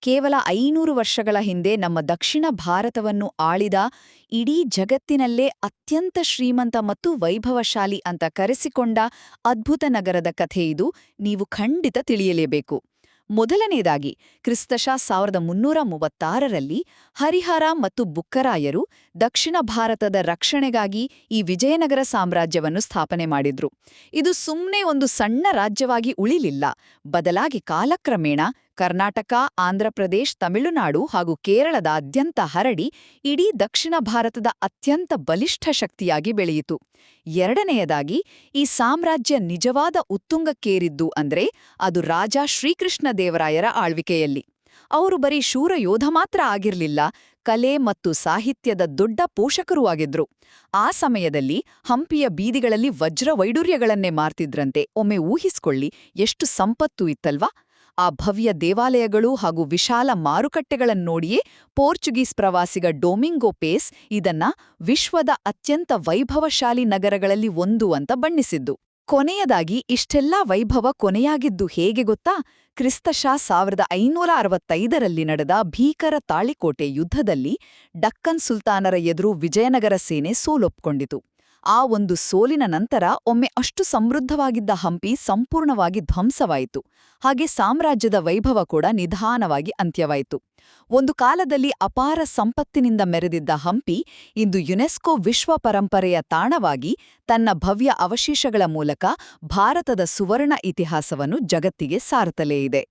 ಕೇವಲ 500 ವರ್ಷಗಳ ಹಿಂದೆ ನಮ್ಮ ದಕ್ಷಿಣ ಭಾರತವನ್ನು ಆಳಿದ ಇಡೀ ಜಗತ್ತಿನಲ್ಲೇ ಅತ್ಯಂತ ಶ್ರೀಮಂತ ಮತ್ತು ವೈಭವಶಾಲಿ ಅಂತ ಕರೆಸಿಕೊಂಡ ಅದ್ಭುತ ನಗರದ ಕಥೆಯಿದು, ನೀವು ಖಂಡಿತ ತಿಳಿಯಲೇಬೇಕು. ಮೊದಲನೇದಾಗಿ ಕ್ರಿಸ್ತಶ 1336ರಲ್ಲಿ ಹರಿಹರ ಮತ್ತು ಬುಕ್ಕರಾಯರು ದಕ್ಷಿಣ ಭಾರತದ ರಕ್ಷಣೆಗಾಗಿ ಈ ವಿಜಯನಗರ ಸಾಮ್ರಾಜ್ಯವನ್ನು ಸ್ಥಾಪನೆ ಮಾಡಿದ್ರು. ಇದು ಸುಮ್ಮನೆ ಒಂದು ಸಣ್ಣ ರಾಜ್ಯವಾಗಿ ಉಳಿಲಿಲ್ಲ, ಬದಲಾಗಿ ಕಾಲಕ್ರಮೇಣ ಕರ್ನಾಟಕ, ಆಂಧ್ರಪ್ರದೇಶ್, ತಮಿಳುನಾಡು ಹಾಗೂ ಕೇರಳದಾದ್ಯಂತ ಹರಡಿ ಇಡೀ ದಕ್ಷಿಣ ಭಾರತದ ಅತ್ಯಂತ ಬಲಿಷ್ಠ ಶಕ್ತಿಯಾಗಿ ಬೆಳೆಯಿತು. ಎರಡನೆಯದಾಗಿ, ಈ ಸಾಮ್ರಾಜ್ಯ ನಿಜವಾದ ಉತ್ತುಂಗಕ್ಕೇರಿದ್ದು ಅಂದ್ರೆ ಅದು ರಾಜ ಶ್ರೀಕೃಷ್ಣದೇವರಾಯರ ಆಳ್ವಿಕೆಯಲ್ಲಿ. ಅವರು ಬರೀ ಶೂರ ಯೋಧ ಮಾತ್ರ ಆಗಿರ್ಲಿಲ್ಲ, ಕಲೆ ಮತ್ತು ಸಾಹಿತ್ಯದ ದೊಡ್ಡ ಪೋಷಕರೂ ಆಗಿದ್ರು. ಆ ಸಮಯದಲ್ಲಿ ಹಂಪಿಯ ಬೀದಿಗಳಲ್ಲಿ ವಜ್ರ ವೈಡೂರ್ಯಗಳನ್ನೇ ಮಾರ್ತಿದ್ರಂತೆ. ಒಮ್ಮೆ ಊಹಿಸ್ಕೊಳ್ಳಿ, ಎಷ್ಟು ಸಂಪತ್ತು ಇತ್ತಲ್ವಾ. ಆ ಭವ್ಯ ದೇವಾಲಯಗಳು ಹಾಗೂ ವಿಶಾಲ ಮಾರುಕಟ್ಟೆಗಳನ್ನೋಡಿಯೇ ಪೋರ್ಚುಗೀಸ್ ಪ್ರವಾಸಿಗ ಡೊಮಿಂಗೋ ಪೇಸ್ ಇದನ್ನ ವಿಶ್ವದ ಅತ್ಯಂತ ವೈಭವಶಾಲಿ ನಗರಗಳಲ್ಲಿ ಒಂದು ಅಂತ ಬಣ್ಣಿಸಿದ್ದು. ಕೊನೆಯದಾಗಿ ಇಷ್ಟೆಲ್ಲ ವೈಭವ ಕೊನೆಯಾಗಿದ್ದು ಹೇಗೆ ಗೊತ್ತಾ? ಕ್ರಿಸ್ತಶ 1565ರಲ್ಲಿ ನಡೆದ ಭೀಕರ ತಾಳಿಕೋಟೆ ಯುದ್ಧದಲ್ಲಿ ಡಕ್ಕನ್ ಸುಲ್ತಾನರ ಎದುರು ವಿಜಯನಗರ ಸೇನೆ ಸೋಲೊಪ್ಕೊಂಡಿತು. ಆ ಒಂದು ಸೋಲಿನ ನಂತರ ಒಮ್ಮೆ ಅಷ್ಟು ಸಮೃದ್ಧವಾಗಿದ್ದ ಹಂಪಿ ಸಂಪೂರ್ಣವಾಗಿ ಧ್ವಂಸವಾಯಿತು. ಹಾಗೆ ಸಾಮ್ರಾಜ್ಯದ ವೈಭವ ಕೂಡ ನಿಧಾನವಾಗಿ ಅಂತ್ಯವಾಯಿತು. ಒಂದು ಕಾಲದಲ್ಲಿ ಅಪಾರ ಸಂಪತ್ತಿನಿಂದ ಮೆರೆದಿದ್ದ ಹಂಪಿ ಇಂದು ಯುನೆಸ್ಕೋ ವಿಶ್ವ ಪರಂಪರೆಯ ತಾಣವಾಗಿ ತನ್ನ ಭವ್ಯ ಅವಶೇಷಗಳ ಮೂಲಕ ಭಾರತದ ಸುವರ್ಣ ಇತಿಹಾಸವನ್ನು ಜಗತ್ತಿಗೆ ಸಾರುತ್ತಲೇ ಇದೆ.